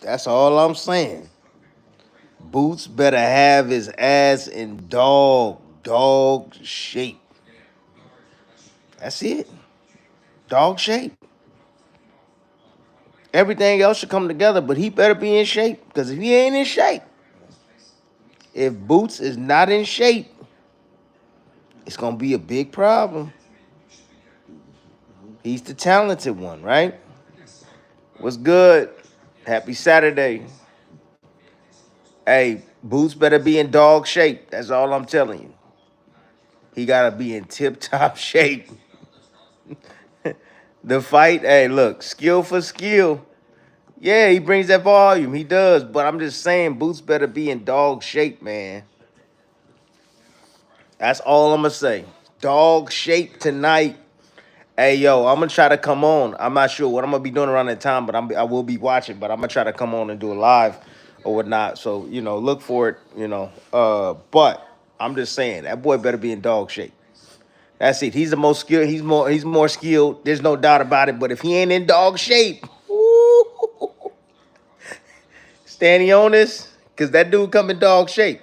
That's all I'm saying. Boots better have his ass in dog shape. That's it. Dog shape. Everything else should come together, but he better be in shape. Because if he ain't in shape, if Boots is not in shape, it's gonna be a big problem. He's the talented one, right? What's good? Happy Saturday. Hey, Boots better be in dog shape. That's all I'm telling you. He gotta be in tip top shape. The fight, hey, look, skill for skill. Yeah, he brings that volume. He does. But I'm just saying, Boots better be in dog shape, man. That's all I'm gonna say. Dog shape tonight. Hey, yo, I'm gonna try to come on. I'm not sure what I'm gonna be doing around that time, but I will be watching. But I'm gonna try to come on and do a live or whatnot. So look for it. But I'm just saying that boy better be in dog shape. That's it. He's the most skilled. He's more skilled. There's no doubt about it. But if he ain't in dog shape, standing on this, cause that dude come in dog shape.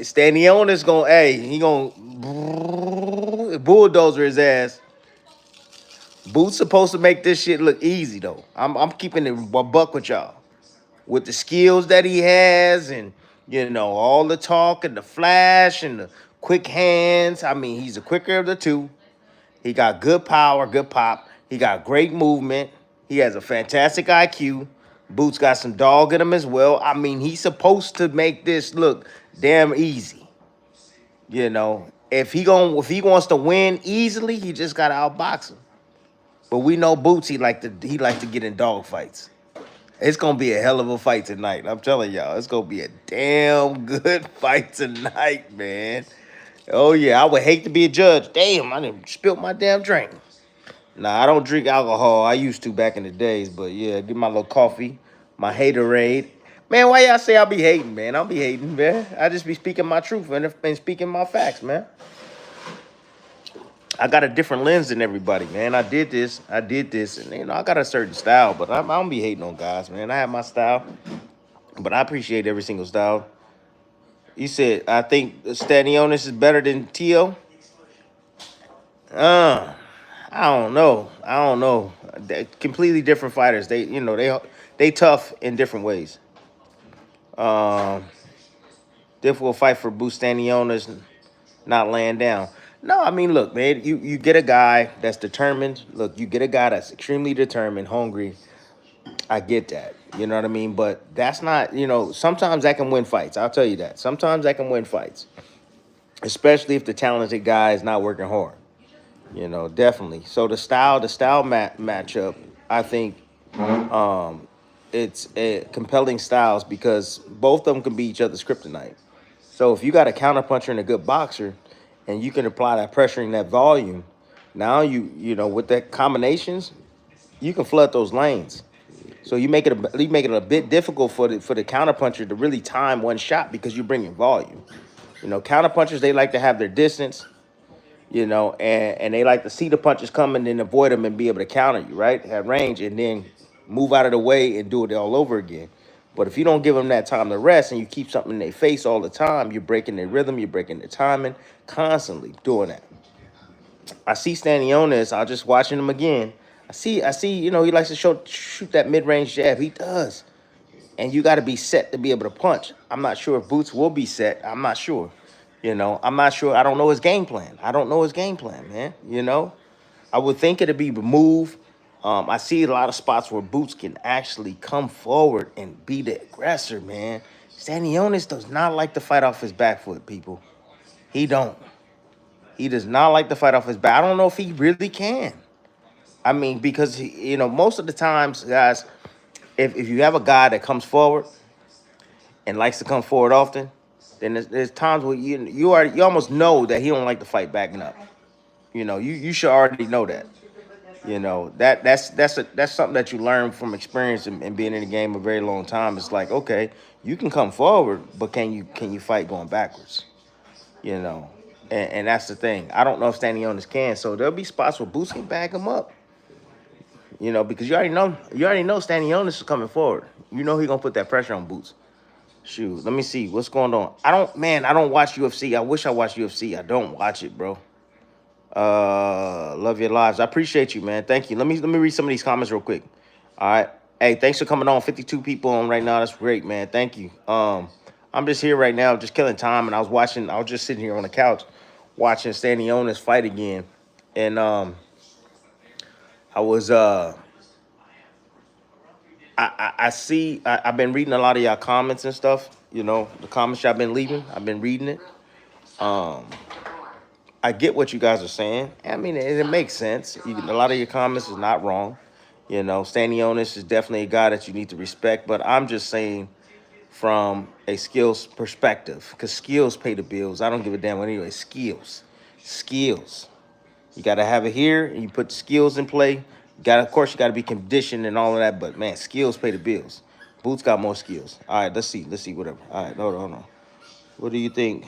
Standing on this gonna, hey, he gonna bulldozer his ass. Boots supposed to make this shit look easy though. I'm keeping it a buck with y'all. With the skills that he has, and all the talk and the flash and the quick hands. I mean, he's the quicker of the two. He got good power, good pop. He got great movement. He has a fantastic IQ. Boots got some dog in him as well. I mean, he's supposed to make this look damn easy. If he wants to win easily, he just got to outbox him. But we know Boots, he like to get in dog fights. It's gonna be a hell of a fight tonight. I'm telling y'all, it's gonna be a damn good fight tonight, man. Oh yeah, I would hate to be a judge. Damn, I didn't spilt my damn drink. Nah, I don't drink alcohol. I used to back in the days, but yeah, get my little coffee, my haterade. Man, why y'all say I be hating, man? I don't be hating, man. I just be speaking my truth and speaking my facts, man. I got a different lens than everybody, man. I did this, and I got a certain style, but I don't be hating on guys, man. I have my style, but I appreciate every single style. You said I think Stanionis is better than Tio. Uh, I don't know. I don't know. They're completely different fighters. They tough in different ways. Um, Difficult fight for Bustanionis not laying down. No, I mean, look, man, you get a guy that's determined. Look, you get a guy that's extremely determined, hungry. I get that. You know what I mean? But that's not, sometimes that can win fights. I'll tell you that. Sometimes that can win fights, especially if the talented guy is not working hard. Definitely. So the style matchup, I think um, it's compelling styles because both of them can be each other's kryptonite. So if you got a counterpuncher and a good boxer, and you can apply that pressure and that volume, now with that combinations, you can flood those lanes. So you make it a bit difficult for the counterpuncher to really time one shot because you're bringing volume. Counterpunchers, they like to have their distance, and they like to see the punches coming and avoid them and be able to counter you, right? Have range and then move out of the way and do it all over again. But if you don't give them that time to rest and you keep something in their face all the time, you're breaking their rhythm, you're breaking their timing, constantly doing that. I see Stanionis. I was just watching him again. I see. He likes to shoot that mid-range jab. He does, and you got to be set to be able to punch. I'm not sure if Boots will be set. I'm not sure. I'm not sure. I don't know his game plan. I don't know his game plan, man. I would think it'd be remove. I see a lot of spots where Boots can actually come forward and be the aggressor, man. Stanionis does not like to fight off his back foot, people. He don't. He does not like to fight off his back. I don't know if he really can. I mean, because most of the times, guys, if you have a guy that comes forward and likes to come forward often, then there's times where you almost know that he don't like to fight backing up. You should already know that. That's something that you learn from experience and being in the game a very long time. It's like, okay, you can come forward, but can you fight going backwards? You know, and that's the thing. I don't know if standing on this can. So there'll be spots where Boots can back him up. You know, because you already know Stanionis is coming forward. You know he gonna put that pressure on Boots. Shoot, let me see what's going on. I don't watch UFC. I wish I watched UFC. I don't watch it, bro. Love your lives. I appreciate you, man. Thank you. Let me read some of these comments real quick. All right. Hey, thanks for coming on. 52 people on right now. That's great, man. Thank you. I'm just here right now, just killing time, and I was just sitting here on the couch watching Stanionis fight again, and I was I see I've been reading a lot of y'all comments and stuff. You know, the comments y'all been leaving. I've been reading it. Um, I get what you guys are saying. I mean, it makes sense. A lot of your comments is not wrong. You know, Stanionis is definitely a guy that you need to respect. But I'm just saying from a skills perspective, because skills pay the bills. I don't give a damn anyway. Skills. You got to have it here, and you put the skills in play. Of course, you got to be conditioned and all of that. But man, skills pay the bills. Boots got more skills. All right, let's see. Whatever. All right, hold on. What do you think?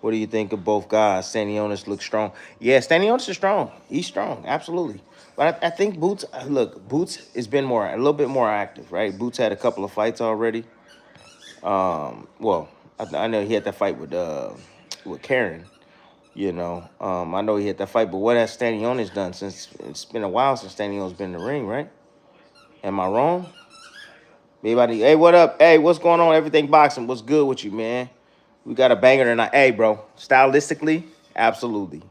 What do you think of both guys? Stanionis looks strong. Yeah, Stanionis is strong. He's strong, absolutely. But I think Boots. Look, Boots has been a little bit more active, right? Boots had a couple of fights already. Well, I know he had that fight with Karen. You know, I know he had that fight, but what has Stanionis done since it's been a while since Stanionis been in the ring, right? Am I wrong? Everybody, hey, what up? Hey, what's going on? Everything boxing. What's good with you, man? We got a banger tonight. Hey, bro, stylistically, absolutely.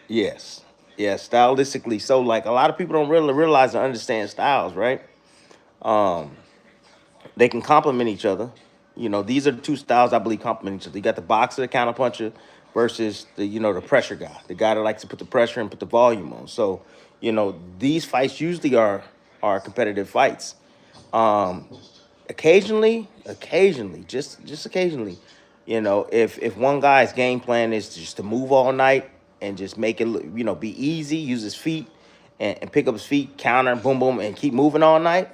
Yes. Yes, stylistically. So, like, a lot of people don't really realize and understand styles, right? Um, they can complement each other. You know, these are the two styles I believe complement each other. You got the boxer, the counterpuncher, versus the pressure guy, the guy that likes to put the pressure and put the volume on. So, these fights usually are competitive fights. Um, occasionally, just occasionally, if one guy's game plan is just to move all night and just make it be easy, use his feet and pick up his feet, counter, boom, boom, and keep moving all night,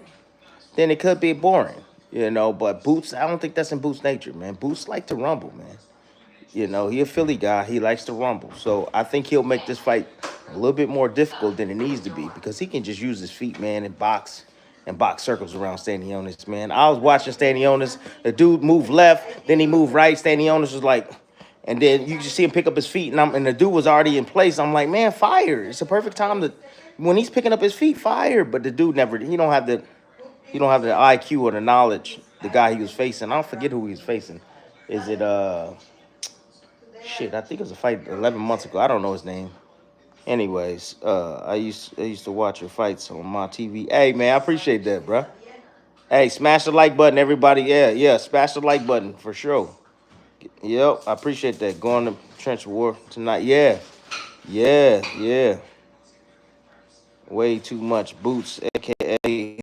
then it could be boring. But Boots, I don't think that's in Boots' nature, man. Boots like to rumble, man. He a Philly guy. He likes to rumble. So I think he'll make this fight a little bit more difficult than it needs to be because he can just use his feet, man, and box circles around Stanionis, man. I was watching Stanionis. The dude moved left, then he moved right. Stanionis was like, and then you just see him pick up his feet, and the dude was already in place. I'm like, man, fire! It's a perfect time to when he's picking up his feet, fire. But the dude never. He don't have the IQ or the knowledge. The guy he was facing. I don't forget who he was facing. Is it Shit, I think it was a fight 11 months ago. I don't know his name. Anyways, I used to watch your fights on my TV. Hey man, I appreciate that, bro. Hey, smash the like button, everybody. Yeah, smash the like button for sure. Yep, I appreciate that. Going to trench war tonight. Yeah. Way too much boots, aka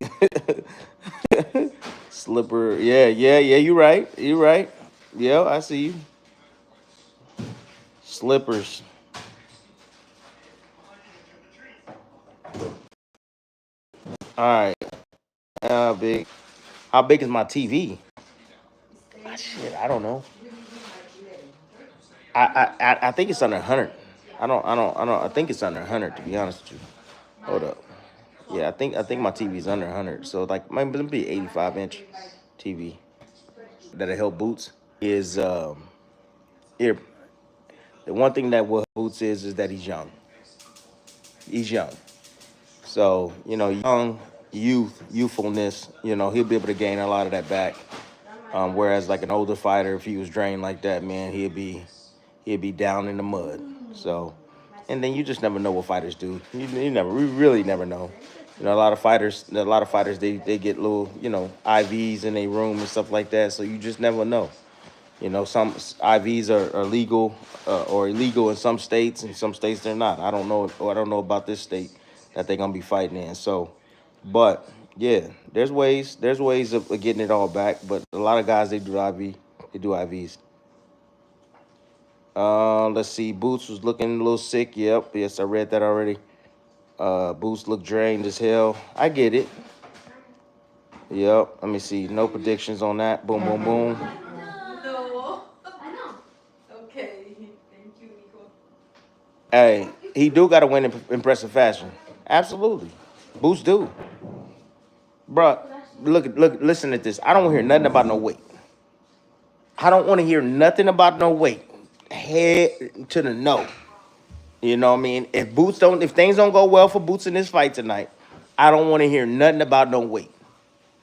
slipper. Yeah. You right. You right. Yeah, I see you. Slippers. All right. How big? How big is my TV? Shit, I don't know. I think it's under 100. I think it's under 100 to be honest with you. Hold up. Yeah, I think my TV's under 100. So like maybe it'll be 85-inch TV that'll help Boots is here. The one thing that will help Boots is that he's young. He's young. So, youthfulness, he'll be able to gain a lot of that back. Whereas like an older fighter, if he was drained like that, man, he'd be down in the mud. So, and then you just never know what fighters do. We really never know. A lot of fighters, they get little, IVs in their room and stuff like that. So you just never know. Some IVs are legal or illegal in some states, and some states they're not. I don't know, or I don't know about this state that they're gonna be fighting in. So, but yeah, there's ways of getting it all back. But a lot of guys they do IVs. Let's see. Boots was looking a little sick. Yep, yes, I read that already. Boots looked drained as hell. I get it. Yep. Let me see. No predictions on that. Boom, boom, boom. No. I know. Okay. Thank you, Nico. Hey, he do got to win in impressive fashion. Absolutely. Boots do, bruh. Look, listen to this. I don't hear nothing about no weight. I don't want to hear nothing about no weight. Head to the no. You know what I mean? If things don't go well for Boots in this fight tonight, I don't want to hear nothing about no weight.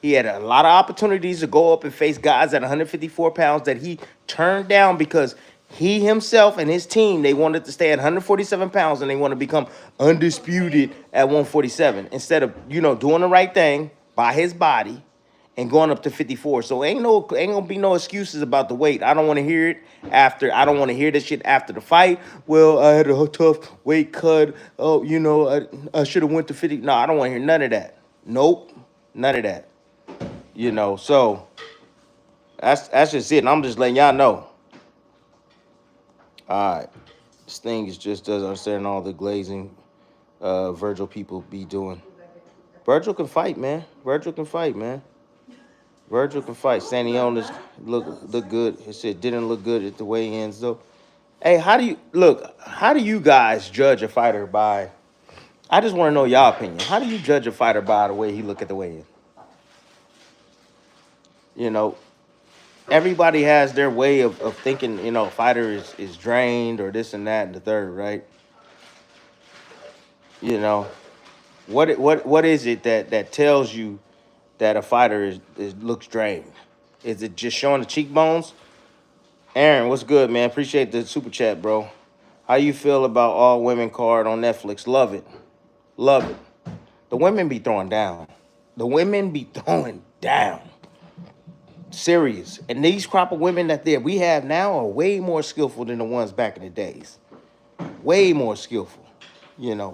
He had a lot of opportunities to go up and face guys at 154 pounds that he turned down because he himself and his team, they wanted to stay at 147 pounds and they want to become undisputed at 147 instead of, doing the right thing by his body and going up to 54. So ain't gonna be no excuses about the weight. I don't want to hear it after. I don't want to hear this shit after the fight. Well, I had a tough weight cut. Oh, I should have went to 50. No, I don't want to hear none of that. Nope, none of that. So that's just it. And I'm just letting y'all know. All right, this thing is just doesn't understand all the glazing Virgil people be doing. Virgil can fight, man. Virgil can fight, man. Virgil can fight. Sanionis look good. He said didn't look good at the weigh-ins though. Hey, how do you look? How do you guys judge a fighter by? I just want to know y'all opinion. How do you judge a fighter by the way he look at the weigh-in? You know, everybody has their way of thinking. Fighter is drained or this and that and the third, right? You know, what is it that tells you that a fighter is looks drained? Is it just showing the cheekbones? Aaron, what's good, man? Appreciate the super chat, bro. How you feel about All Women card on Netflix? Love it. Love it. The women be throwing down. The women be throwing down. Serious. And these crop of women we have now are way more skillful than the ones back in the days. Way more skillful.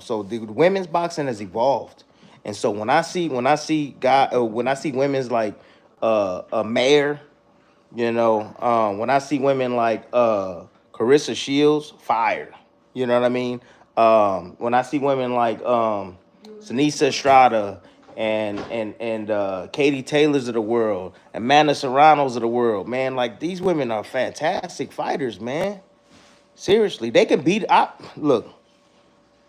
So the women's boxing has evolved. And so when I see women's like a mayor, when I see women like Carissa Shields, fire. You know what I mean? When I see women like Sinisa Estrada and Katie Taylors of the world, Amanda Serranos of the world, man, like these women are fantastic fighters, man. Seriously, they can beat up. Look,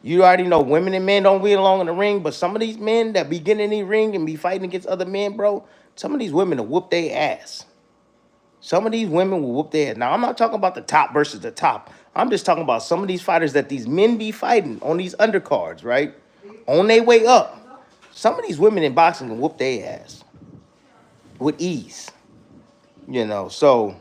you already know women and men don't get along in the ring, but some of these men that be getting in the ring and be fighting against other men, bro, some of these women will whoop their ass. Some of these women will whoop their ass. Now, I'm not talking about the top versus the top. I'm just talking about some of these fighters that these men be fighting on these undercards, right? On their way up. Some of these women in boxing can whoop their ass with ease. So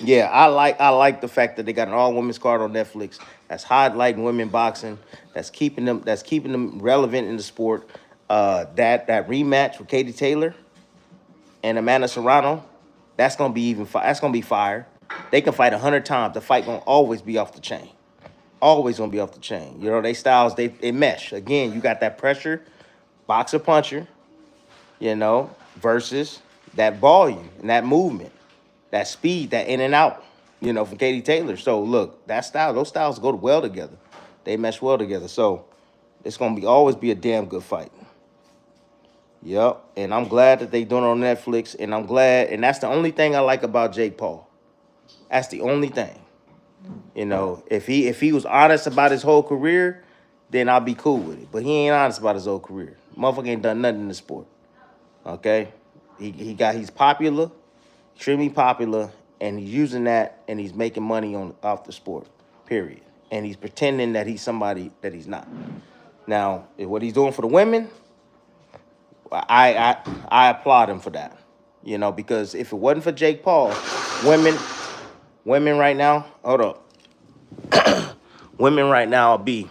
yeah, I like the fact that they got an all women's card on Netflix that's highlighting women boxing, that's keeping them relevant in the sport. That rematch with Katie Taylor and Amanda Serrano, that's gonna be fire. They can fight 100 times. The fight gonna always be off the chain. Always gonna be off the chain. They styles they mesh. Again, you got that pressure, boxer puncher, versus that volume and that movement, that speed, that in and out, from Katie Taylor. So look, those styles go well together. They mesh well together. So it's gonna always be a damn good fight. Yep. And I'm glad that they doing it on Netflix. And I'm glad, and that's the only thing I like about Jake Paul. That's the only thing. If he was honest about his whole career, then I'll be cool with it. But he ain't honest about his whole career. Motherfucker ain't done nothing in the sport. Okay? He's popular, extremely popular, and he's using that and he's making money off the sport. Period. And he's pretending that he's somebody that he's not. Now, what he's doing for the women, I applaud him for that. Because if it wasn't for Jake Paul, women right now, hold up. Women right now will be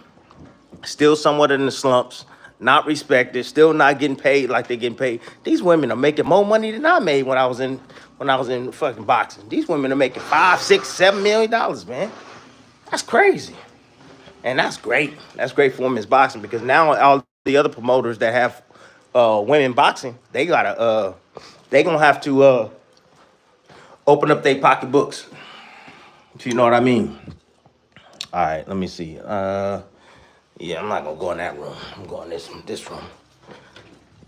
still somewhat in the slumps, not respected, still not getting paid like they're getting paid. These women are making more money than I made when I was in fucking boxing. These women are making $5, $6, $7 million, man. That's crazy. And that's great. That's great for women's boxing because now all the other promoters that have women boxing, they gonna have to open up their pocketbooks. If you know what I mean. All right, let me see. Yeah, I'm not gonna go in that room. I'm going this room.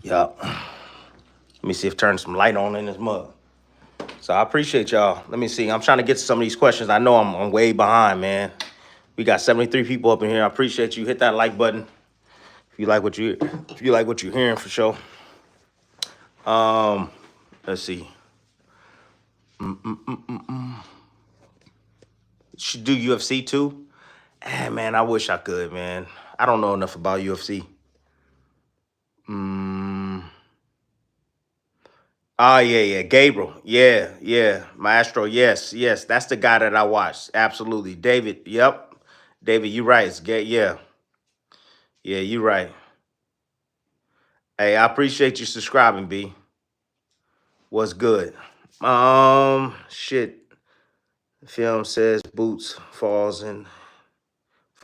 Yup. Let me see if turn some light on in this mug. So I appreciate y'all. Let me see. I'm trying to get to some of these questions. I know I'm way behind, man. We got 73 people up in here. I appreciate you. Hit that like button. If if you like what you're hearing for sure. Um, let's see. Should do UFC too. Man, I wish I could, man. I don't know enough about UFC. Mm. Oh yeah, Gabriel. Yeah. Maestro. Yes. That's the guy that I watched. Absolutely. David. Yep. David, you right. Yeah, you right. Hey, I appreciate you subscribing, B. What's good? Shit. Film says Boots falls in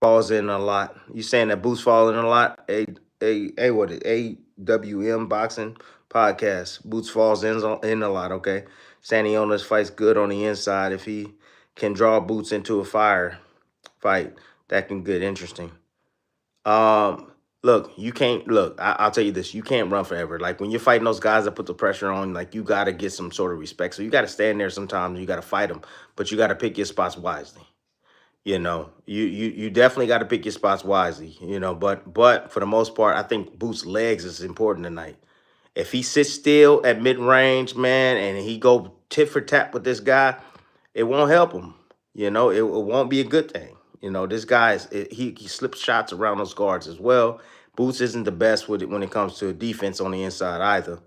a lot. You saying that Boots falling a lot? What is AWM boxing podcast? Boots falls in a lot. Okay, Sanionis fights good on the inside. If he can draw Boots into a fire fight, that can get interesting. Look, you can't look. I'll tell you this: you can't run forever. Like when you're fighting those guys that put the pressure on, like you got to get some sort of respect. So you got to stand there sometimes. You got to fight them, but you got to pick your spots wisely. You definitely got to pick your spots wisely. But for the most part, I think Boots' legs is important tonight. If he sits still at mid range, man, and he go tit for tat with this guy, it won't help him. It won't be a good thing. This guy he slips shots around those guards as well. Boots isn't the best with it when it comes to defense on the inside either.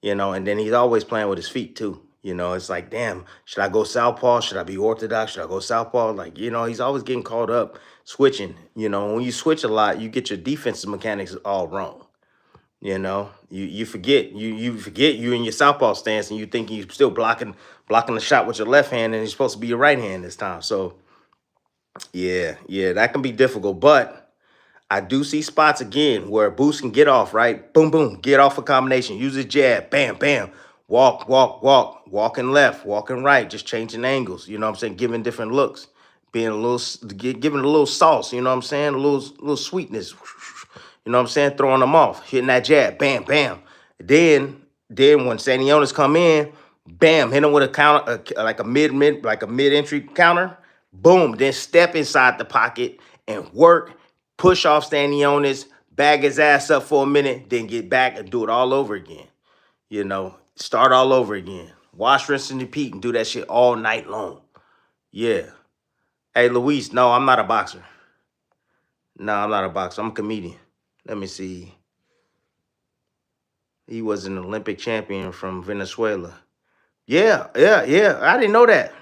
And then he's always playing with his feet too. It's like, damn, should I go southpaw? Should I be orthodox? Should I go southpaw? Like, he's always getting caught up switching. When you switch a lot, you get your defensive mechanics all wrong. You forget you in your southpaw stance and you think you're still blocking the shot with your left hand and it's supposed to be your right hand this time. So yeah, that can be difficult. But I do see spots again where Boost can get off, right? Boom, boom, get off a combination. Use his jab, bam, bam. Walking left, walking right, just changing angles. You know what I'm saying? Giving different looks, being giving a little sauce. You know what I'm saying? A little sweetness. You know what I'm saying? Throwing them off, hitting that jab, bam, bam. Then when Sanionis come in, bam, hit him with a counter, like a mid entry counter. Boom, then step inside the pocket and work, push off Stanionis, bag his ass up for a minute, then get back and do it all over again. Start all over again. Wash, rinse, and repeat and do that shit all night long. Yeah. Hey, Luis, no, I'm not a boxer. No, I'm not a boxer. I'm a comedian. Let me see. He was an Olympic champion from Venezuela. Yeah. I didn't know that.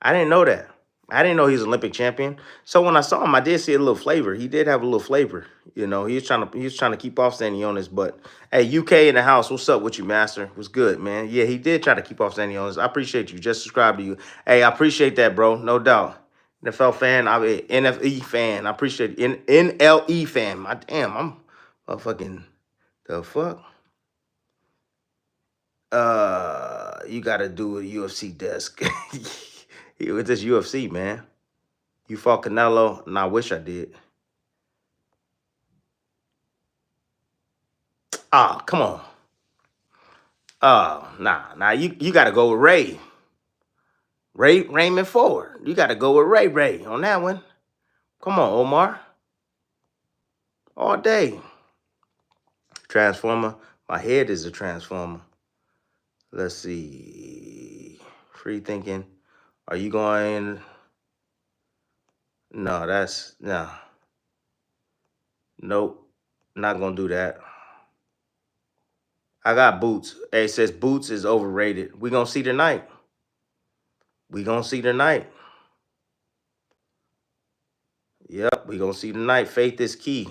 I didn't know that. I didn't know he was an Olympic champion. So when I saw him, I did see a little flavor. He did have a little flavor. He was trying to keep off Sandy on this. But hey, UK in the house, what's up with you, Master? What's good, man? Yeah, he did try to keep off Sandy on this. I appreciate you. Just subscribe to you. Hey, I appreciate that, bro. No doubt. NFL fan, I mean, NFE fan. I appreciate it. NLE fan. I'm a fucking the fuck. You gotta do a UFC desk. With this UFC, man. You fought Canelo, and I wish I did. Oh, come on. Oh, nah. You gotta go with Ray. Raymond Ford. You gotta go with Ray on that one. Come on, Omar. All day. Transformer. My head is a transformer. Let's see. Free thinking. Are you going? No, no. Nope. Not gonna do that. I got Boots. Hey, it says Boots is overrated. We gonna see tonight. Yep, we gonna see tonight. Faith is key.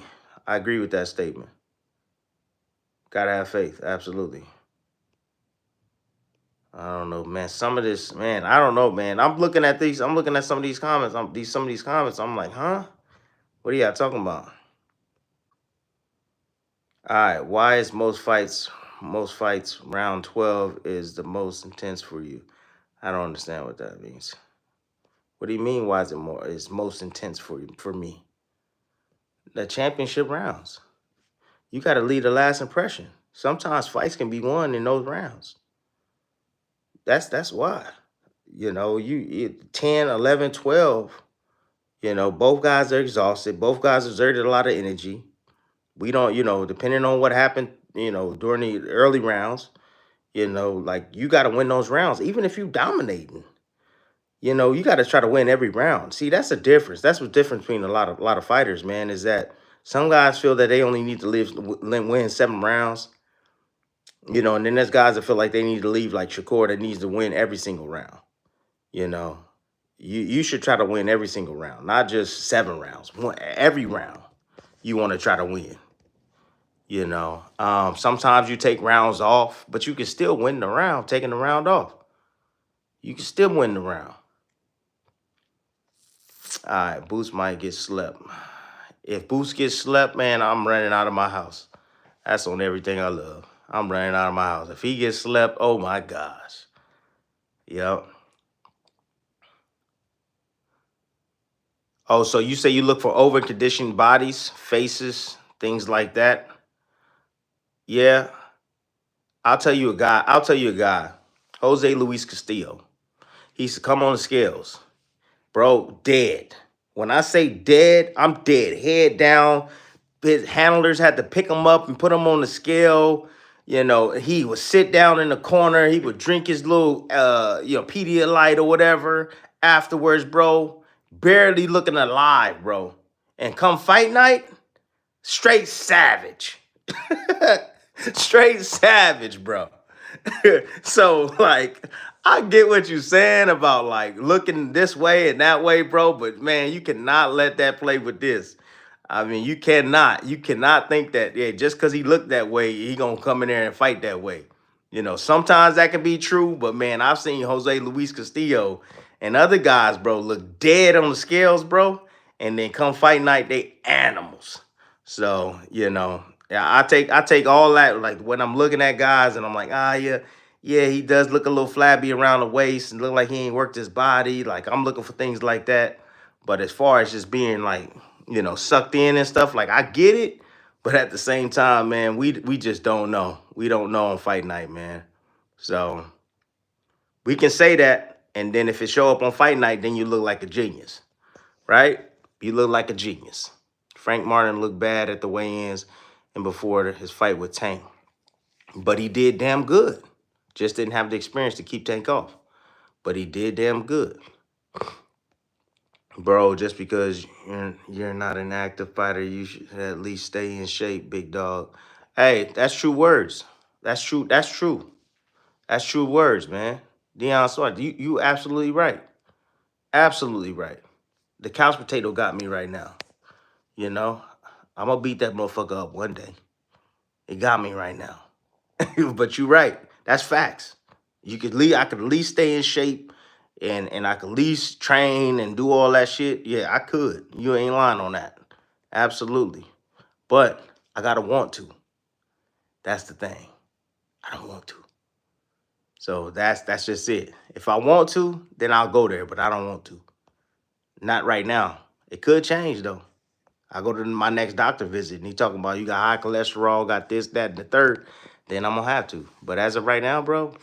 I agree with that statement. Gotta have faith. Absolutely. I don't know, man. Some of this, man. I don't know, man. I'm looking at these. I'm looking at some of these comments. Some of these comments. I'm like, huh? What are y'all talking about? All right. Why is most fights round 12 is the most intense for you? I don't understand what that means. What do you mean? Why is it more? It's most intense for you for me? The championship rounds. You got to leave a last impression. Sometimes fights can be won in those rounds. That's why. You 10, 11, 12. Both guys are exhausted. Both guys exerted a lot of energy. We don't, depending on what happened, during the early rounds, like you got to win those rounds, even if you dominating. You got to try to win every round. See, that's the difference. That's the difference between a lot of fighters, man. Is that some guys feel that they only need to win 7 rounds, and then there's guys that feel like they need to leave, like Shakur, that needs to win every single round. You know, you should try to win every single round, not just 7 rounds. Every round you want to try to win. Sometimes you take rounds off, but you can still win the round taking the round off. You can still win the round. All right, Boots might get slept. If Boots gets slept, man, I'm running out of my house. That's on everything I love. I'm running out of my house. If he gets slept, oh my gosh. Yep. Oh, so you say you look for over-conditioned bodies, faces, things like that? Yeah. I'll tell you a guy. Jose Luis Castillo. He used to come on the scales. Bro, dead. When I say dead, I'm dead. Head down. His handlers had to pick him up and put him on the scale. He would sit down in the corner. He would drink his little, Pedialyte or whatever afterwards, bro. Barely looking alive, bro. And come fight night, straight savage. Straight savage, bro. So, like, I get what you're saying about, like, looking this way and that way, bro. But, man, you cannot let that play with this. I mean, you cannot. You cannot think that, yeah, just because he looked that way, he going to come in there and fight that way. Sometimes that can be true. But, man, I've seen Jose Luis Castillo and other guys, bro, look dead on the scales, bro. And then come fight night, they animals. So, yeah, I take all that, like when I'm looking at guys and I'm like, yeah, he does look a little flabby around the waist and look like he ain't worked his body. Like I'm looking for things like that. But as far as just being like, sucked in and stuff, like I get it. But at the same time, man, we just don't know. We don't know on fight night, man. So we can say that, and then if it show up on fight night, then you look like a genius, right? You look like a genius. Frank Martin looked bad at the weigh-ins and before his fight with Tank. But he did damn good. Just didn't have the experience to keep Tank off. But he did damn good. Bro, just because you're not an active fighter, you should at least stay in shape, big dog. Hey, that's true words. That's true. That's true. That's true words, man. Deion Sawyer, you absolutely right. Absolutely right. The couch potato got me right now. You know, I'm gonna beat that motherfucker up one day. It got me right now. But you're right. That's facts. I could at least stay in shape and I could at least train and do all that shit. Yeah, I could. You ain't lying on that. Absolutely. But I gotta want to. That's the thing. I don't want to. So that's just it. If I want to, then I'll go there, but I don't want to. Not right now. It could change though. I go to my next doctor visit and he talking about you got high cholesterol, got this, that, and the third, then I'm gonna have to. But as of right now, bro,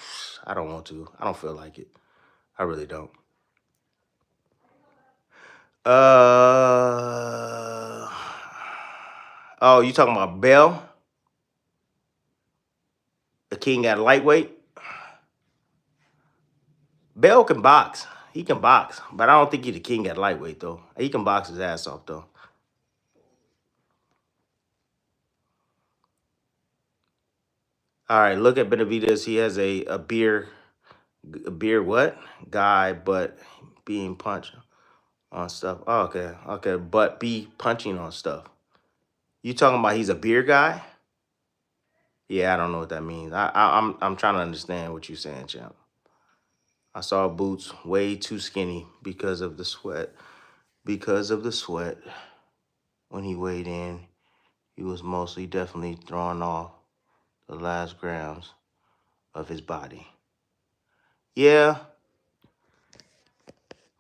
I don't want to. I don't feel like it. I really don't. Oh, you talking about Bell, the king at lightweight? Bell can box. He can box, but I don't think he's the king at lightweight though. He can box his ass off though. All right, look at Benavidez. He has a beer what guy, but being punched on stuff. Oh, okay, but be punching on stuff. You talking about he's a beer guy? Yeah, I don't know what that means. I'm trying to understand what you're saying, champ. I saw Boots way too skinny because of the sweat. Because of the sweat, when he weighed in, he was mostly definitely throwing off the last grams of his body. Yeah,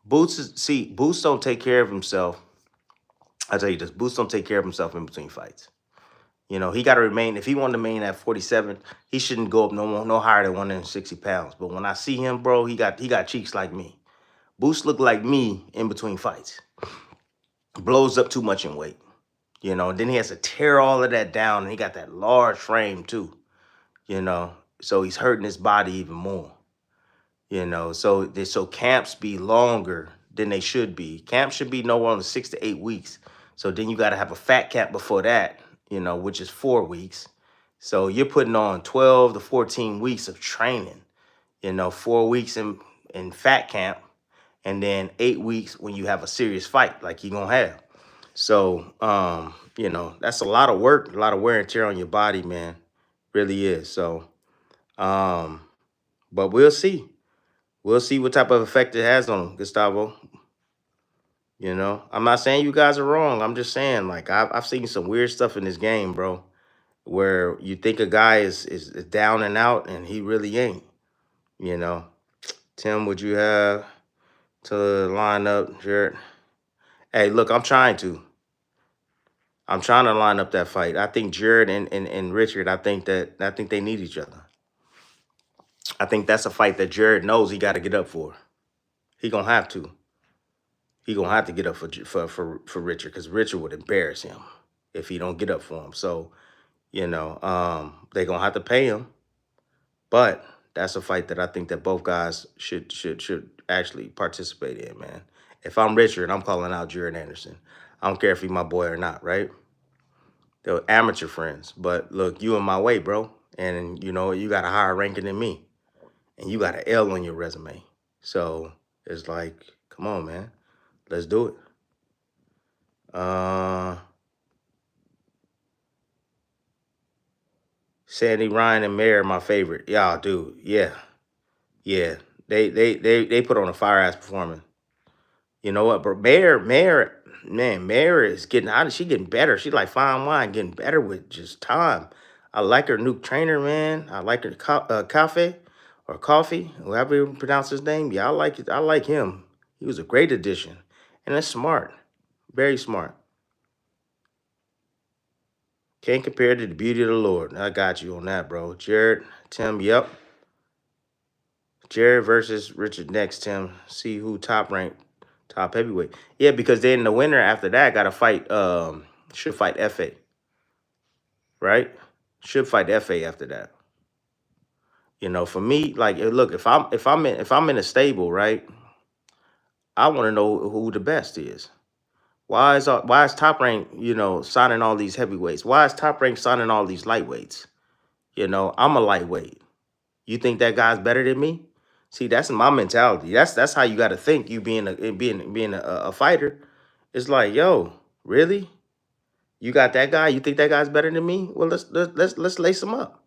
Boots don't take care of himself. I tell you this, Boots don't take care of himself in between fights. He got to remain. If he wanted to remain at 47, he shouldn't go up no higher than 160 pounds. But when I see him, bro, he got cheeks like me. Boots look like me in between fights. Blows up too much in weight. You know, then he has to tear all of that down, and he got that large frame too. You know, so he's hurting his body even more. You know, so camps be longer than they should be. Camps should be no more than 6 to 8 weeks. So then you got to have a fat camp before that, you know, which is 4 weeks. So you're putting on 12 to 14 weeks of training. You know, 4 weeks in fat camp, and then 8 weeks when you have a serious fight like you're gonna have. So you know, that's a lot of work, a lot of wear and tear on your body, man. Really is. So um, but we'll see. We'll see what type of effect it has on him, Gustavo. You know, I'm not saying you guys are wrong. I'm just saying, like, I've seen some weird stuff in this game, bro, where you think a guy is down and out, and he really ain't. You know, Tim, would you have to line up, Jared? Hey, look, I'm trying to line up that fight. I think Jared and Richard. I think they need each other. I think that's a fight that Jared knows he got to get up for. He gonna have to. He gonna have to get up for Richard, because Richard would embarrass him if he don't get up for him. So you know, they gonna have to pay him, but that's a fight that I think that both guys should actually participate in, man. If I'm Richard, I'm calling out Jared Anderson. I don't care if he's my boy or not, right? They're amateur friends, but look, you in my way, bro, and you know you got a higher ranking than me, and you got an L on your resume. So it's like, come on, man, let's do it. Uh, Sandy Ryan and Mayer, my favorite. Y'all, dude, yeah, yeah. They put on a fire ass performance. You know what? But man, Mayer is getting out. She getting better. She like fine wine, getting better with just time. I like her new trainer, man. I like her cafe or coffee, however you pronounce his name. Yeah, I like it. I like him. He was a great addition, and that's smart, very smart. Can't compare to the beauty of the Lord. I got you on that, bro. Jared, Tim, yep. Jared versus Richard next, Tim. See who top ranked, top heavyweight. Yeah, because then the winner after that got to fight. Should fight Fa, right? Should fight Fa after that. You know, for me, like, look, if I'm in a stable, right? I want to know who the best is. Why is Top Rank, you know, signing all these heavyweights? Why is Top Rank signing all these lightweights? You know, I'm a lightweight. You think that guy's better than me? See, that's my mentality. That's how you got to think. You being a fighter, it's like, yo, really? You got that guy? You think that guy's better than me? Well, let's lace him up,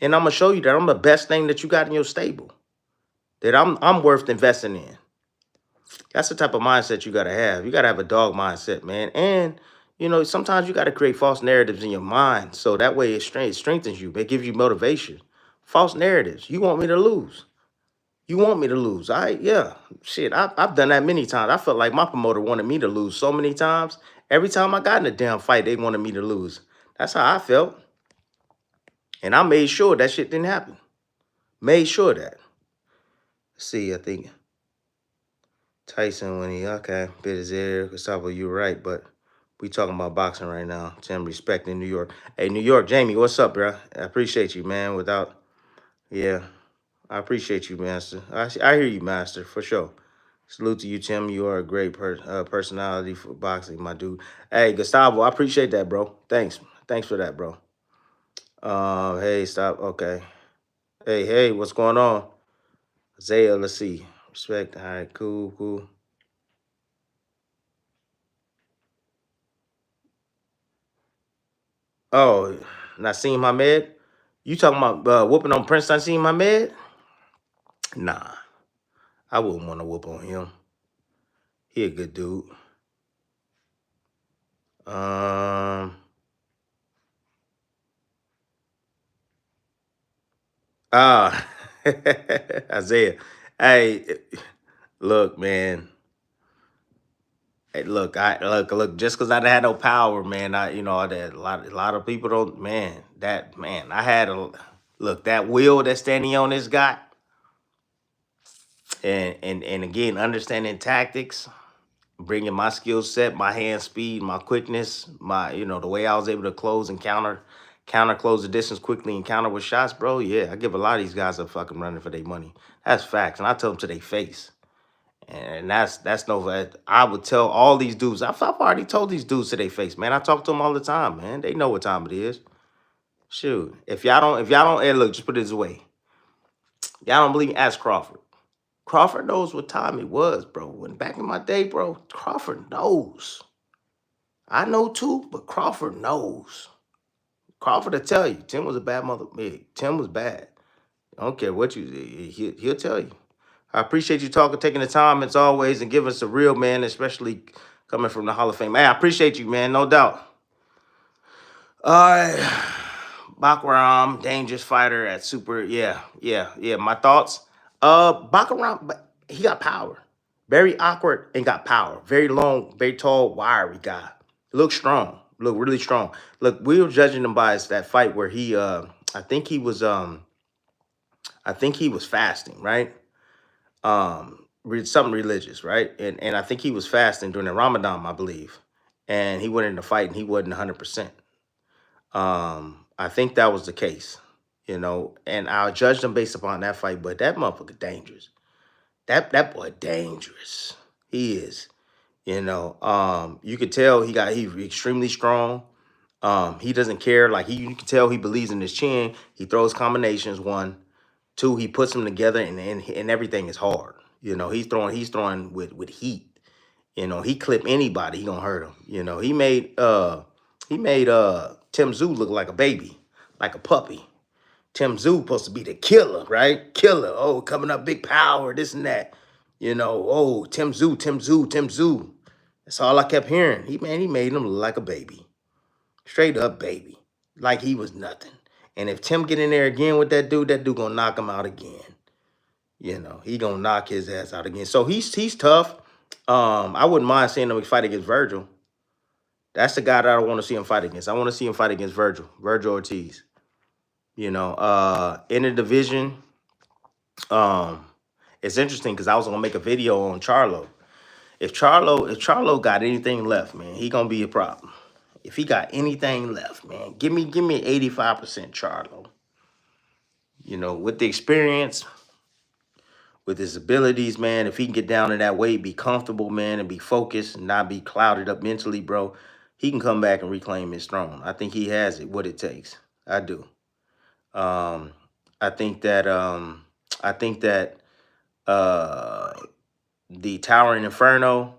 and I'm gonna show you that I'm the best thing that you got in your stable. That I'm worth investing in. That's the type of mindset you gotta have. You gotta have a dog mindset, man. And you know, sometimes you gotta create false narratives in your mind, so that way it strengthens you. It gives you motivation. False narratives. You want me to lose. You want me to lose. Yeah. Shit, I've done that many times. I felt like my promoter wanted me to lose so many times. Every time I got in a damn fight, they wanted me to lose. That's how I felt. And I made sure that shit didn't happen. Made sure that. See, I think Tyson when he okay, bit his ear. Gustavo, you're right, but we talking about boxing right now. Tim, respect in New York. Hey, New York, Jamie, what's up, bro? I appreciate you, man. Without, yeah, I appreciate you, master. I hear you, master, for sure. Salute to you, Tim. You are a great personality for boxing, my dude. Hey, Gustavo, I appreciate that, bro. Thanks for that, bro. Hey, stop. Okay. Hey, what's going on? Zaya, let's see. Respect. All right, cool. Oh, Nassim Hamed? You talking about whooping on Prince Nassim Hamed? Nah, I wouldn't want to whoop on him. He a good dude. Um, ah, Isaiah. Hey, look, man. Hey, look, look. Just because I didn't have no power, man. That a lot of people don't. Man. I had a look that will that Standing on this got, and again, understanding tactics. bringing my skill set, my hand speed, my quickness, my the way I was able to close and counter close the distance quickly and counter with shots, bro. Yeah, I give a lot of these guys a fucking running for their money. That's facts, and I tell them to their face. And that's no. I would tell all these dudes. I've already told these dudes to their face, man. I talk to them all the time, man. They know what time it is. Shoot, if y'all don't, hey, look, just put it this way. Y'all don't believe me? Ask Crawford. Crawford knows what time it was, bro. When back in my day, bro, Crawford knows. I know too, but Crawford knows. Crawford will tell you. Tim was a bad mother. Yeah, Tim was bad. I don't care what you. He'll tell you. I appreciate you talking, taking the time as always, and giving us a real man, especially coming from the Hall of Fame. Hey, I appreciate you, man. No doubt. All right. Bakaram, dangerous fighter at super. Yeah. My thoughts. Bakaram, but he got power. Very awkward and got power. Very long, very tall, wiry guy. Look strong. Look really strong. Look, we were judging him by that fight where he I think he was fasting, right? Something religious, right? And I think he was fasting during the Ramadan, I believe. And he went in the fight and he wasn't 100%. I think that was the case, and I judged him based upon that fight, but that motherfucker dangerous. That boy dangerous. He is. You could tell he's extremely strong. He doesn't care. Like you can tell he believes in his chin. He throws combinations. One, two, he puts them together, and everything is hard. He's throwing with heat. He clip anybody, he gonna hurt him. He made Tim Zoo look like a baby, like a puppy. Tim Zoo supposed to be the killer, right? Killer. Oh, coming up, big power, this and that. Oh, Tim Zoo, Tim Zoo, Tim Zoo. That's all I kept hearing. He made him look like a baby. Straight up baby. Like he was nothing. And if Tim get in there again with that dude gonna knock him out again. He gonna knock his ass out again. So he's tough. I wouldn't mind seeing him fight against Virgil. That's the guy that I want to see him fight against. I want to see him fight against Virgil Ortiz. In the division, um, it's interesting because I was gonna make a video on Charlo. If Charlo got anything left, man, he gonna be a problem. If he got anything left, man, give me 85% Charlo. With the experience, with his abilities, man, if he can get down in that weight, be comfortable, man, and be focused and not be clouded up mentally, bro, he can come back and reclaim his throne. I think he has what it takes. I do. Um, I think that uh the Towering Inferno,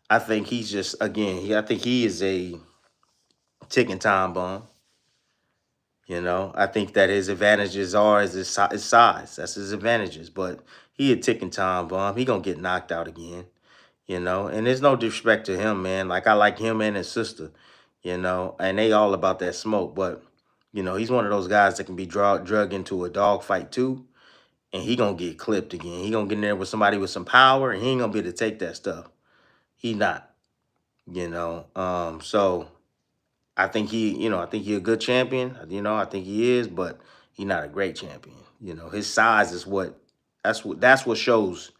I think he's just I think he is a ticking time bomb. I think that his advantages are his size. That's his advantages. But he a ticking time bomb. He gonna get knocked out again. And there's no disrespect to him, man. Like I like him and his sister, and they all about that smoke. But he's one of those guys that can be drug into a dog fight too, and he gonna get clipped again. He gonna get in there with somebody with some power, and he ain't gonna be able to take that stuff. He not, So I think he a good champion. I think he is, but he not a great champion. His size is that's what shows.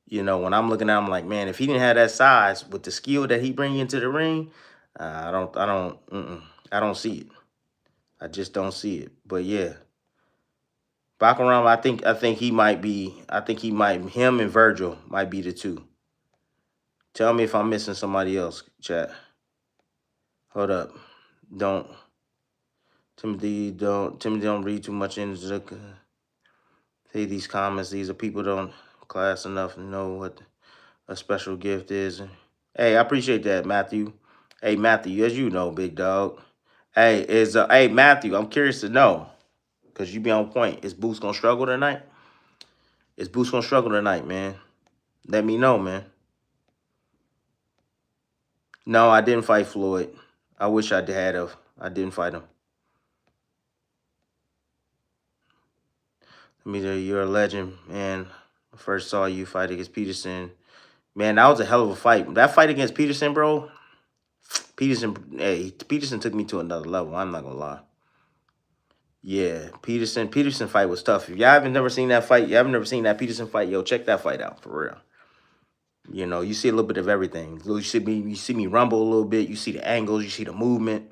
When I'm looking at him, like, man, if he didn't have that size with the skill that he bring into the ring, I don't see it. I just don't see it. But yeah, Bakaram, I think he might be. I think him and Virgil might be the two. Tell me if I'm missing somebody else, chat. Hold up. Don't Timothy don't read too much into say these comments. These are people don't class enough to know what a special gift is. Hey, I appreciate that, Matthew. Hey, Matthew, as you know, big dog. Hey Matthew, I'm curious to know because you be on point. Is Boots gonna struggle tonight? Is Boots gonna struggle tonight, man? Let me know, man. No, I didn't fight Floyd. I wish I had of. I didn't fight him. Let me tell you, you're a legend, man. I first saw you fight against Peterson. Man, that was a hell of a fight. That fight against Peterson, bro. Peterson took me to another level. I'm not gonna lie. Yeah, Peterson fight was tough. If y'all haven't never seen that fight, you haven't never seen that Peterson fight, yo, check that fight out for real. You know, you see a little bit of everything. You see me rumble a little bit. You see the angles. You see the movement.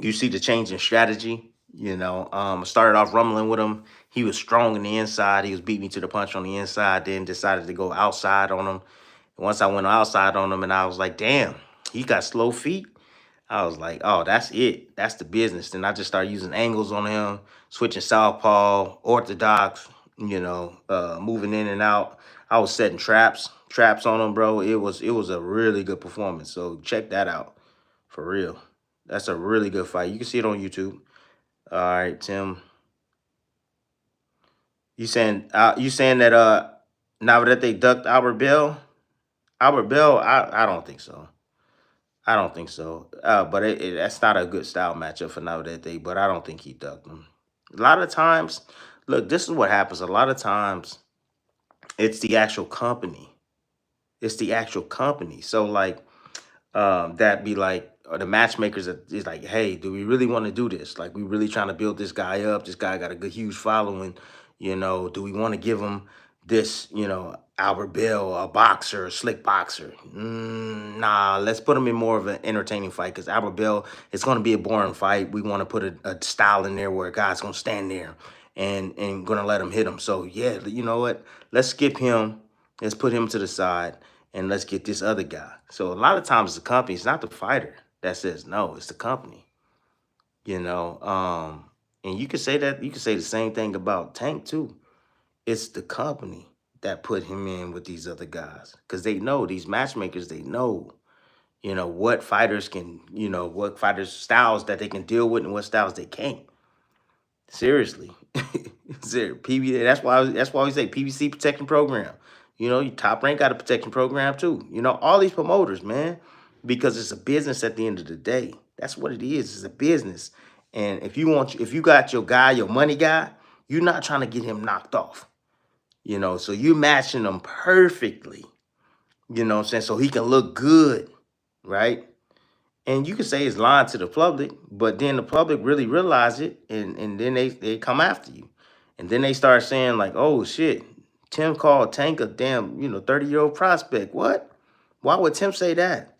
You see the change in strategy. You know, I started off rumbling with him. He was strong on the inside. He was beating me to the punch on the inside. Then decided to go outside on him. Once I went outside on him, and I was like, damn, he got slow feet. I was like, oh, that's it. That's the business. Then I just started using angles on him, switching southpaw, orthodox, moving in and out. I was setting traps on him, bro. It was a really good performance. So check that out for real. That's a really good fight. You can see it on YouTube. All right, Tim. You saying that now that they ducked Albert Bell? Albert Bell, I don't think so. I don't think so. But that's not a good style matchup for Navarrete, but I don't think he ducked him. A lot of times, look, this is what happens. A lot of times, it's the actual company. It's the actual company. So, like, that be like, or the matchmakers that is like, hey, do we really want to do this? Like, we really trying to build this guy up. This guy got a good, huge following. Do we want to give him this, Albert Bill, a boxer, a slick boxer? Nah, let's put him in more of an entertaining fight because Albert Bill, it's going to be a boring fight. We want to put a style in there where a guy's going to stand there and going to let him hit him. So, yeah, you know what? Let's skip him. Let's put him to the side and let's get this other guy. So a lot of times the company, it's not the fighter that says no, it's the company. You know, and you could say that you could say the same thing about Tank too. It's the company that put him in with these other guys because they know these matchmakers. They know, what fighters can, what fighters styles that they can deal with and what styles they can't. Seriously, PB. That's why we say PBC protection program. Your top rank got a protection program too. All these promoters, man, because it's a business at the end of the day. That's what it is. It's a business, and if you got your guy, your money guy, you're not trying to get him knocked off. So you matching him perfectly. What I'm saying, so he can look good, right? And you can say it's lying to the public, but then the public really realize it, and then they come after you. And then they start saying, like, oh shit, Tim called Tank a damn, 30-year-old prospect. What? Why would Tim say that?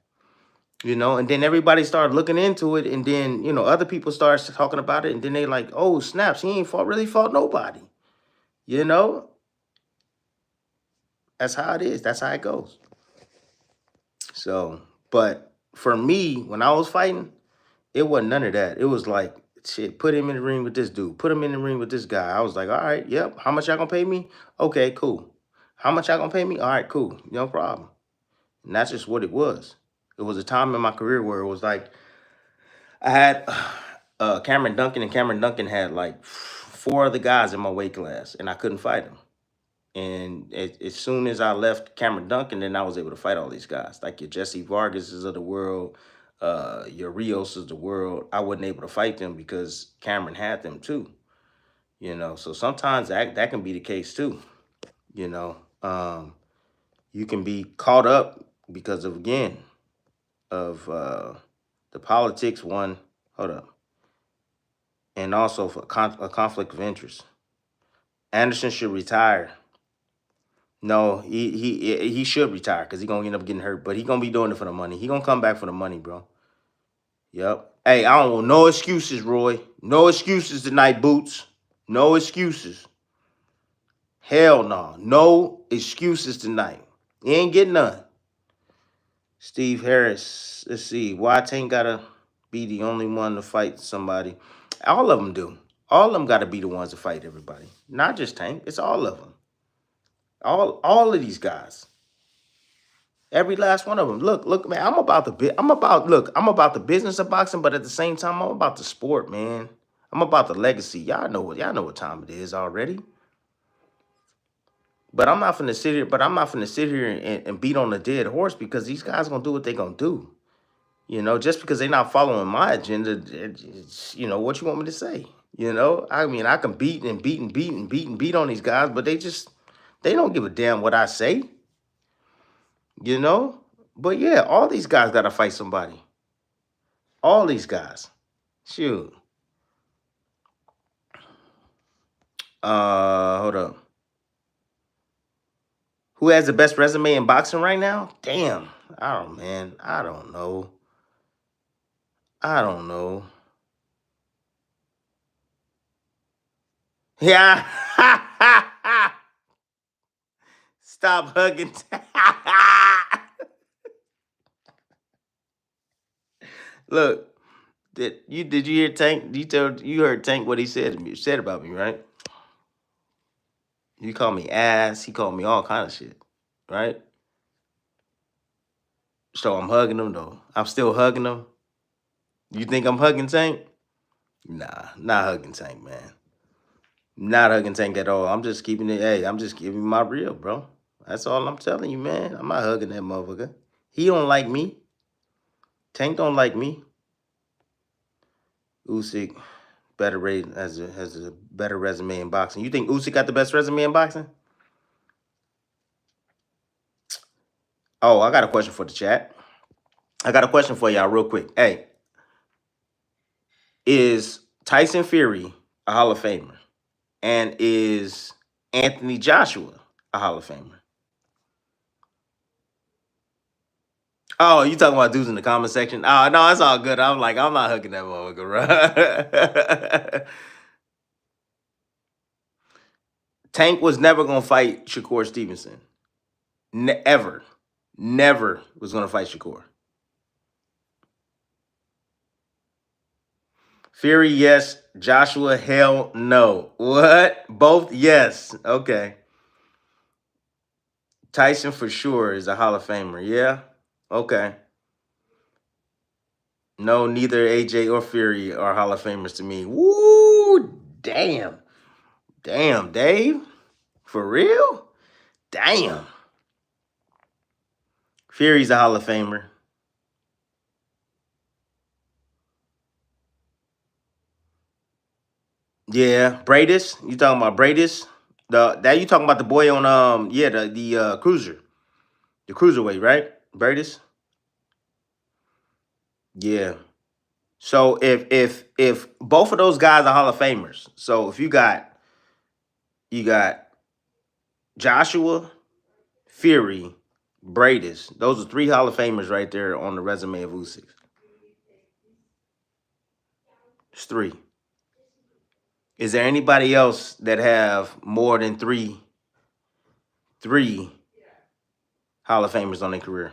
And then everybody started looking into it, and then, other people start talking about it, and then they like, oh, snaps, he ain't really fought nobody. You know? That's how it is. That's how it goes. So, but for me, when I was fighting, it wasn't none of that. It was like, shit, put him in the ring with this dude. Put him in the ring with this guy. I was like, all right, yep. How much y'all gonna pay me? Okay, cool. How much y'all gonna pay me? All right, cool. No problem. And that's just what it was. It was a time in my career where it was like, I had Cameron Duncan, and Cameron Duncan had like four other guys in my weight class, and I couldn't fight them. And as soon as I left Cameron Duncan, then I was able to fight all these guys, like your Jesse Vargas's of the world, your Rios of the world. I wasn't able to fight them because Cameron had them too. So sometimes that can be the case too. You know, you can be caught up because of again of the politics one. Hold up, and also for a conflict of interest. Anderson should retire. No, he should retire because he's gonna end up getting hurt. But he gonna be doing it for the money. He gonna come back for the money, bro. Yep. Hey, I don't want no excuses, Roy. No excuses tonight, Boots. No excuses. Hell no. No excuses tonight. You ain't getting none. Steve Harris. Let's see. Why Tank gotta be the only one to fight somebody? All of them do. All of them gotta be the ones to fight everybody. Not just Tank. It's all of them. All of these guys. Every last one of them. Look, man. I'm about the business of boxing, but at the same time, I'm about the sport, man. I'm about the legacy. Y'all know what time it is already. But I'm not finna sit here. But I'm not finna sit here and beat on a dead horse because these guys gonna do what they gonna do. Just because they're not following my agenda, what you want me to say? I mean, I can beat and beat and beat and beat and beat on these guys, but they don't give a damn what I say. You know? But yeah, all these guys gotta fight somebody. All these guys. Shoot. Hold up. Who has the best resume in boxing right now? Damn. I don't, man. I don't know. I don't know. Yeah. Stop hugging. Look, did you hear Tank? You heard Tank what he said about me, right? He called me ass. He called me all kind of shit, right? So I'm hugging him though. I'm still hugging him. You think I'm hugging Tank? Nah, not hugging Tank, man. Not hugging Tank at all. I'm just keeping it. Hey, I'm just giving my real, bro. That's all I'm telling you, man. I'm not hugging that motherfucker. He don't like me. Tank don't like me. Usyk better rate has a better resume in boxing. You think Usyk got the best resume in boxing? Oh, I got a question for the chat. I got a question for y'all real quick. Hey, is Tyson Fury a Hall of Famer? And is Anthony Joshua a Hall of Famer? Oh, you talking about dudes in the comment section? Oh, no, it's all good. I'm like, I'm not hooking that motherfucker, bro. Tank was never gonna fight Shakur Stevenson. Ever. Never was gonna fight Shakur. Fury, yes. Joshua, hell no. What? Both? Yes. Okay. Tyson for sure is a Hall of Famer. Yeah. Okay. No, neither AJ or Fury are Hall of Famers to me. Woo! Damn. Damn, Dave. For real? Damn. Fury's a Hall of Famer. Yeah. Bradis. You talking about Bradis? That you talking about the boy on the cruiser. The cruiserweight, right? Bradis? Yeah. So if both of those guys are Hall of Famers, so if you got Joshua, Fury, Bradis, those are three Hall of Famers right there on the resume of Usyk. It's three. Is there anybody else that have more than three Hall of Famers on their career?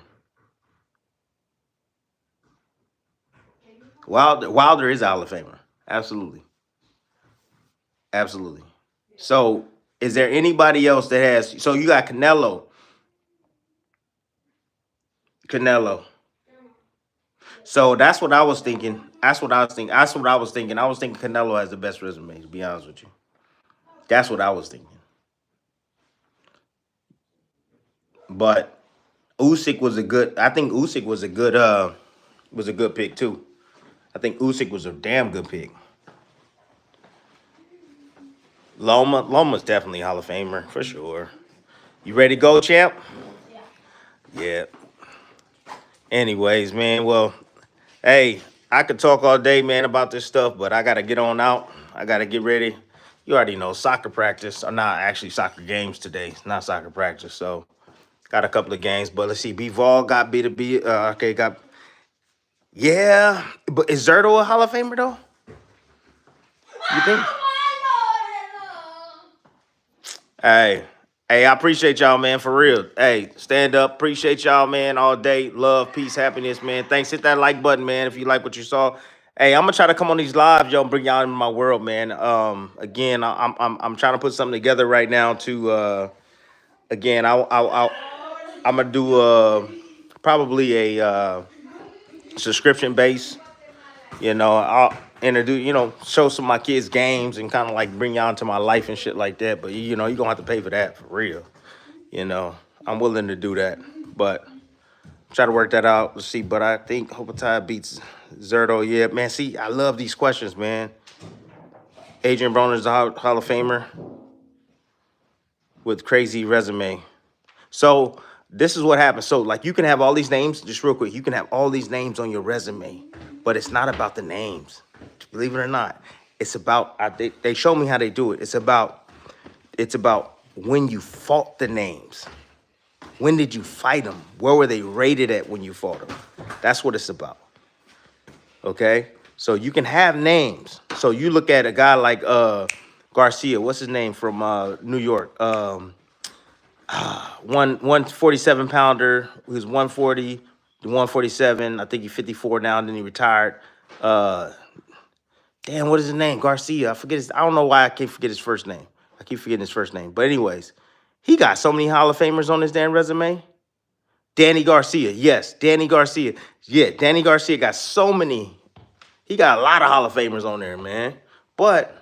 Wilder is a Hall of Famer. Absolutely. Absolutely. So is there anybody else that has so you got Canelo. So that's what I was thinking. That's what I was thinking. That's what I was thinking. I was thinking Canelo has the best resume, to be honest with you. That's what I was thinking. But Usyk was a good I think Usyk was a good pick too. I think Usyk was a damn good pick. Loma's definitely Hall of Famer for sure. You ready to go, champ? Yeah. Anyways, man, well, hey, I could talk all day, man, about this stuff, but I gotta get on out. I gotta get ready. You already know soccer practice, or not actually soccer games today. Not soccer practice, so got a couple of games. But let's see, B Vol got B to B. Okay, got yeah. But is Zerto a Hall of Famer though? You think? Hey, hey, I appreciate y'all, man, for real. Hey, stand up. Appreciate y'all, man, all day. Love, peace, happiness, man. Thanks. Hit that like button, man, if you like what you saw. Hey, I'm gonna try to come on these lives, yo, and bring y'all into my world, man. Again, I'm trying to put something together right now to again, I'm gonna do probably a subscription base. I'll introduce, show some of my kids games and kind of like bring y'all into my life and shit like that. But you're gonna have to pay for that for real. You know, I'm willing to do that, but try to work that out. Let's see. But I think Hopatai beats Zerto. Yeah, man. See, I love these questions, man. Adrian Broner's a Hall of Famer with crazy resume. So this is what happens. So like you can have all these names, just real quick, you can have all these names on your resume, but it's not about the names. Believe it or not. It's about they show me how they do it. It's about when you fought the names. When did you fight them? Where were they rated at when you fought them? That's what it's about. Okay? So you can have names. So you look at a guy like Garcia. What's his name from New York? 147 pounder. He was 140 to 147. I think he's 54 now, and then he retired. Damn, what is his name? Garcia. I forget his. I don't know why I can't forget his first name. I keep forgetting his first name. But anyways, he got so many Hall of Famers on his damn resume. Danny Garcia. Yes, Danny Garcia. Yeah, Danny Garcia got so many. He got a lot of Hall of Famers on there, man. But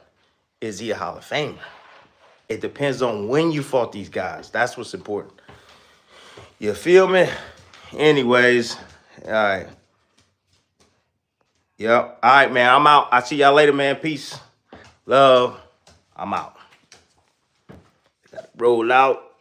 is he a Hall of Famer? It depends on when you fought these guys. That's what's important. You feel me? Anyways, all right. Yep. All right, man. I'm out. I'll see y'all later, man. Peace. Love. I'm out. Gotta roll out.